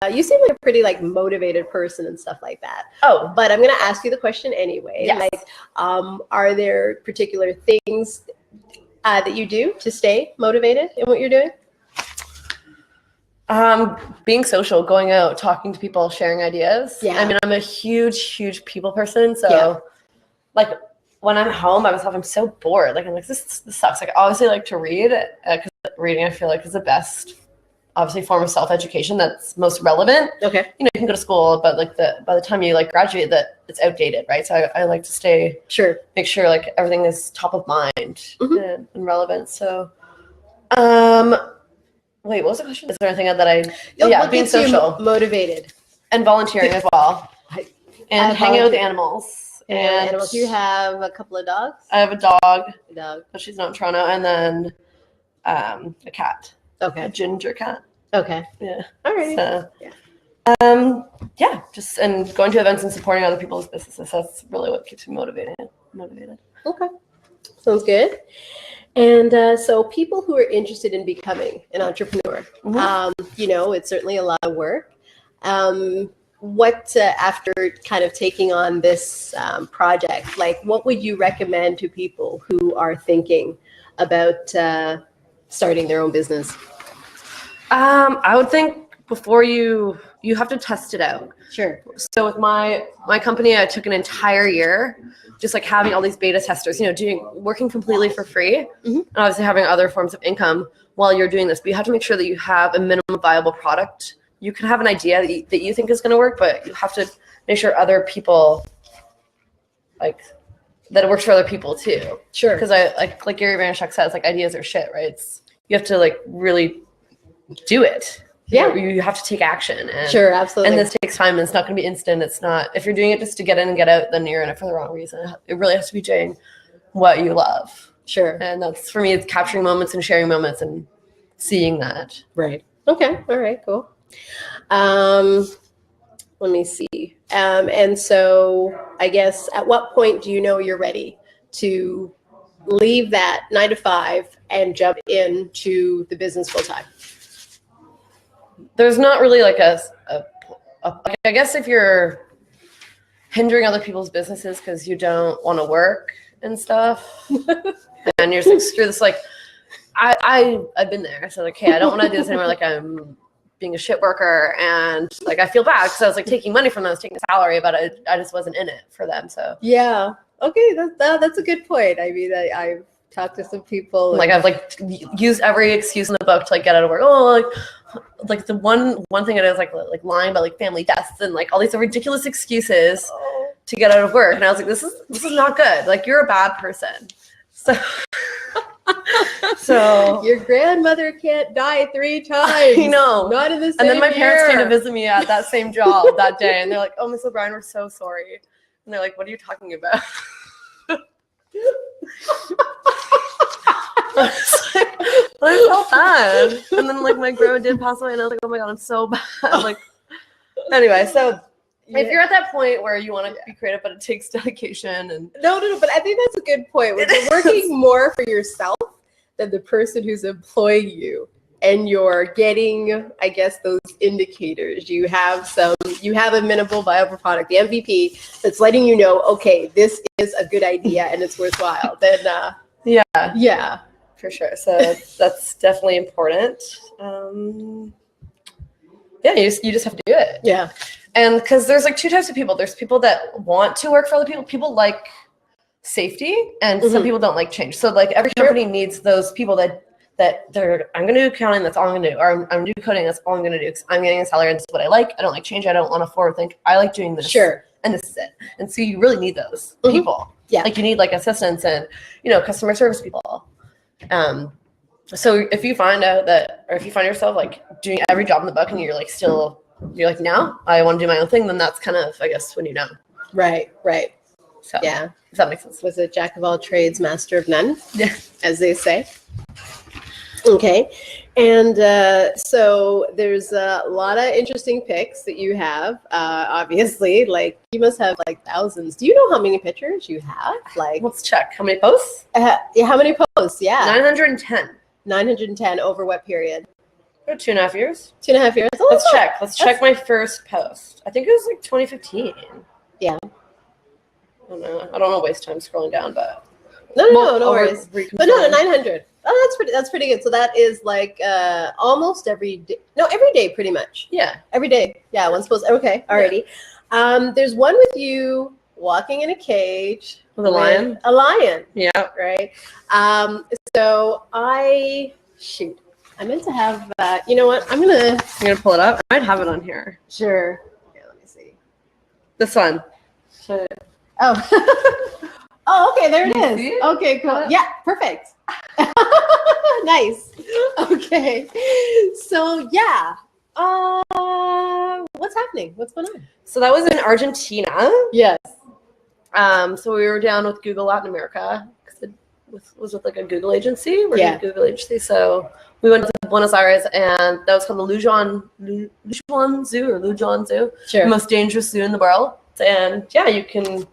you seem like a pretty like motivated person and stuff like that. Oh, but I'm going to ask you the question anyway. Yes. Like, are there particular things that you do to stay motivated in what you're doing? Being social, going out, talking to people, sharing ideas. Yeah. I mean, I'm a huge people person. So like when I'm home by myself, I'm so bored. Like I'm like, this sucks. Like I obviously like to read because reading I feel like is the best, obviously, form of self-education that's most relevant. Okay. You know, you can go to school, but like by the time you like graduate, that it's outdated, right? So I like to stay, make sure like everything is top of mind and relevant. So, wait, what was the question? Is there anything that what being gets you social, motivated, and volunteering as well, and hanging out with animals. And animals. You have a couple of dogs? I have a dog, but she's not in Toronto, and then a cat. Okay. A ginger cat. Okay. Yeah. All right. So, yeah. Just and going to events and supporting other people's businesses. That's really what keeps me motivated. Okay. Sounds good. And so people who are interested in becoming an entrepreneur, you know, it's certainly a lot of work. What after kind of taking on this project, like what would you recommend to people who are thinking about starting their own business? I would think before you have to test it out. Sure. So with my company, I took an entire year just like having all these beta testers, you know, working completely for free, and obviously having other forms of income while you're doing this. But you have to make sure that you have a minimum viable product. You can have an idea that you think is going to work, but you have to make sure other people like that it works for other people too. Sure. Because I like Gary Vaynerchuk says, like ideas are shit, right? You have to like really do it. Yeah. You have to take action. And, sure, absolutely. And this takes time, and it's not going to be instant. It's not, if you're doing it just to get in and get out, then you're in it for the wrong reason. It really has to be doing what you love. Sure. And that's, for me, it's capturing moments and sharing moments and seeing that. Right. Okay. All right, cool. Let me see. And so I guess at what point do you know you're ready to leave that 9 to 5 and jump into the business full time? There's not really like I guess if you're hindering other people's businesses because you don't want to work and stuff, and you're just like, screw this. Like I've been there. So like, hey, I don't want to do this anymore. Like I'm being a shit worker, and like I feel bad because I was like taking money from them, I was taking a salary, but I just wasn't in it for them. So yeah, okay, that's a good point. I mean, I've talked to some people. Like I've like used every excuse in the book to like get out of work. Oh, like the one thing it is like lying about like family deaths and like all these ridiculous excuses to get out of work. And I was like, this is not good. Like you're a bad person. So your grandmother can't die 3 times. I know. Not in the same And then my parents year. came to visit me at that same job that day, and they're like, "Oh, Miss O'Brien, we're so sorry." And they're like, "What are you talking about?" I felt bad. And then like my grandma did pass away, and I was like, "Oh my god, I'm so bad." Like, anyway, so. Yeah. If you're at that point where you want to be creative, but it takes dedication and no, but I think that's a good point. When you're working more for yourself than the person who's employing you, and you're getting, I guess, those indicators. You have a minimal viable product, the MVP, that's letting you know, okay, this is a good idea and it's worthwhile. Then yeah, for sure. So that's definitely important. Yeah, you just have to do it. Yeah. And because there's like 2 types of people. There's people that want to work for other people. People like safety, and some people don't like change. So like every company needs those people that they're, I'm going to do accounting, that's all I'm going to do. Or I'm going to do coding, that's all I'm going to do. Because I'm getting a salary, and this is what I like. I don't like change. I don't want to forward think. I like doing this. Sure. And this is it. And so you really need those people. Yeah. Like you need like assistants and, customer service people. So if you find out that, or if you find yourself like doing every job in the book and you're like now I want to do my own thing, then that's kind of, I guess, when you know. Right. So yeah. If that makes sense. Was it jack of all trades, master of none? Yeah. As they say. Okay. And so there's a lot of interesting pics that you have. Obviously, like you must have like thousands. Do you know how many pictures you have? Like, let's check. How many posts? Yeah, how many posts? Yeah. 910. 910 over what period? For 2.5 years. 2.5 years. Oh, Let's check. Let's check my first post. I think it was like 2015. Yeah. I don't know. I don't want to waste time scrolling down, but No worries. But no, 900. Oh, that's pretty good. So that is like almost every day. No, every day pretty much. Yeah. Every day. Yeah, one's supposed. Okay, alrighty. Yeah. There's one with you walking in a cage with a lion. A lion. Yeah. Right. So I meant to have. You know what? I'm gonna pull it up. I might have it on here. Sure. Okay, let me see. This one. Sure. Oh. Oh, okay, there it is. See? Okay, cool. Yeah, perfect. Nice. Okay. So yeah. What's happening? What's going on? So that was in Argentina. Yes. So we were down with Google Latin America because it was with like a Google agency. We're in a Google agency. So we went to Buenos Aires, and that was called the Lujuan Zoo. Sure. The most dangerous zoo in the world. And yeah, you can.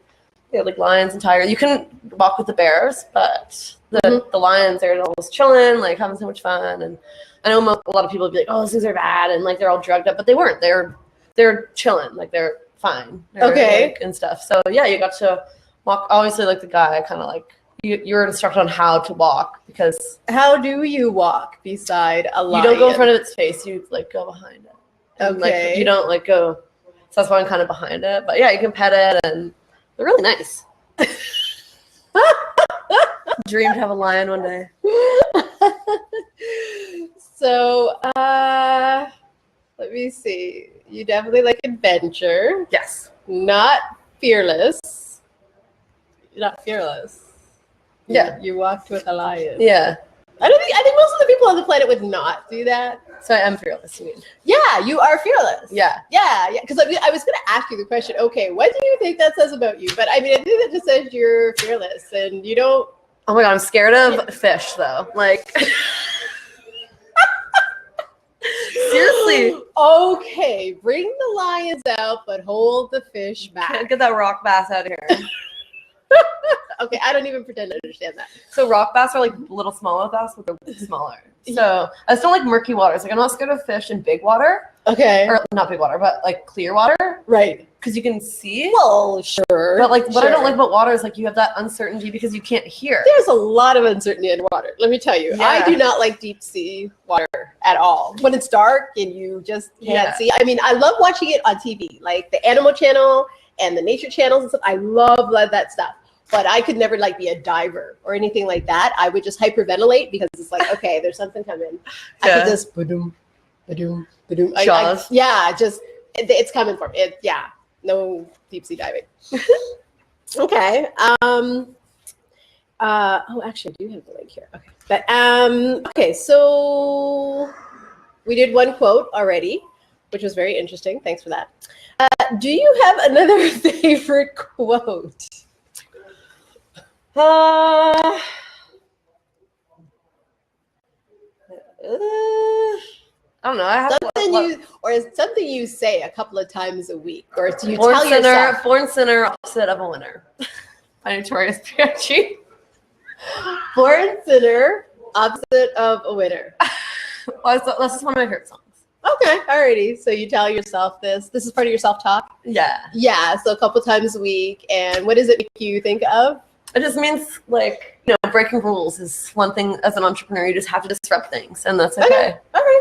They have like lions and tigers. You can walk with the bears, but the lions are always chilling, like having so much fun. And I know a lot of people would be like, "Oh, zoos are bad," and like they're all drugged up, but they weren't. They're chilling, like they're fine. Okay. And stuff. So yeah, you got to walk. Obviously, like the guy, kind of like you were instructed on how to walk because how do you walk beside a lion? You don't go in front of its face. You like go behind it. And, okay. Like, you don't like go. So that's why I'm kind of behind it. But yeah, you can pet it and. They're really nice. Dream to have a lion one day. So, let me see. You definitely like adventure. Yes. Not fearless. You're not fearless. Yeah. You walked with a lion. Yeah. I think most of the people on the planet would not do that. So I am fearless, you mean? Yeah, you are fearless. Yeah. Yeah. Because I was going to ask you the question, okay, what do you think that says about you? But I mean, I think that just says you're fearless and you don't. Oh my God, I'm scared of fish though. Like. Seriously. Okay, bring the lions out, but hold the fish back. Can't get that rock bass out of here. Okay, I don't even pretend to understand that. So rock bass are like little smaller bass, but they're smaller. So I just don't like murky waters. Like I'm not scared of fish in big water. Okay. Or not big water, but like clear water. Right. Because you can see. Well, sure. But like what I don't like about water is like you have that uncertainty because you can't hear. There's a lot of uncertainty in water. Let me tell you. Yeah. I do not like deep sea water at all. When it's dark and you just can't see. I mean, I love watching it on TV, like the Animal Channel and the Nature Channels and stuff. I love that stuff. But I could never like be a diver or anything like that. I would just hyperventilate because it's like, okay, there's something coming. I could just ba-doom, ba-doom, ba-doom. Just it's coming for me. No deep sea diving. Okay. Actually, I do have the link here. Okay. But okay, so we did one quote already, which was very interesting. Thanks for that. Do you have another favorite quote? I don't know. I have something you say a couple of times a week, or do you born tell sinner, yourself? Born sinner, opposite of a winner. By Notorious B.I.G. Born sinner, opposite of a winner. Well, that's just one of my favorite songs. Okay, alrighty. So you tell yourself this. This is part of your self-talk? Yeah. Yeah, so a couple times a week. And what does it make you think of? It just means, like, breaking rules is one thing as an entrepreneur. You just have to disrupt things, and that's okay. Okay.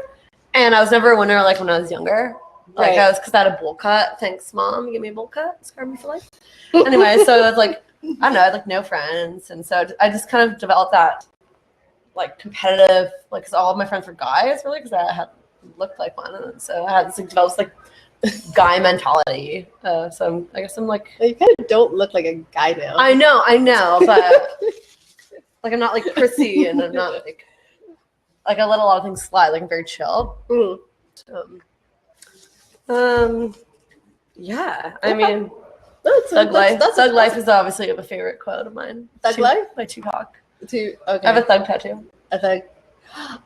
And I was never a winner, like, when I was younger. Like, Right. because I had a bowl cut. Thanks, Mom. You gave me a bowl cut. Scarred me for life. Anyway, so it's like, I don't know. I had, like, no friends. And so I just kind of developed that, like, competitive, like, because all of my friends were guys, really, because I had looked like one. And so I had this, like, developed, like, guy mentality. So I guess I'm like. You kind of don't look like a guy now. I know, but like I'm not like prissy, and I'm not like I let a lot of things slide. Like I'm very chill. Yeah. I mean, Thug Life is obviously a favorite quote of mine. Thug Life by Tupac. Okay. I have a thug tattoo. A thug.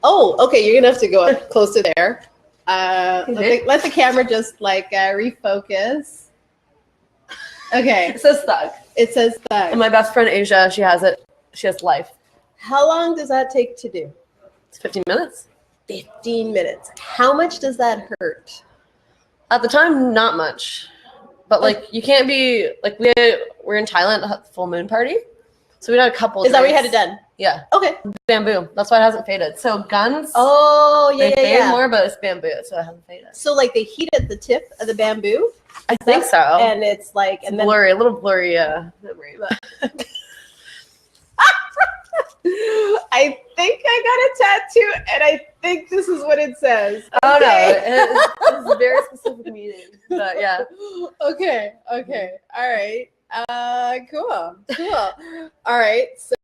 Oh, okay. You're gonna have to go up closer there. Let the camera just like refocus. Okay. It says thug. It says thug. And my best friend Asia, she has it. She has life. How long does that take to do? It's 15 minutes. 15 minutes. How much does that hurt? At the time, not much. But like you can't be like we're in Thailand at the full moon party. So we had a couple Is that where you had drinks. it done? Yeah. Okay. Bamboo. That's why it hasn't faded. So guns, Oh, they yeah, fade more, but it's bamboo, so it hasn't faded. So like they heat at the tip of the bamboo? I think so. And it's like It's blurry, a little blurry memory, but I think I got a tattoo, and I think this is what it says. oh Okay. no, it's a very specific meaning. But yeah. Okay. All right. Cool. All right. So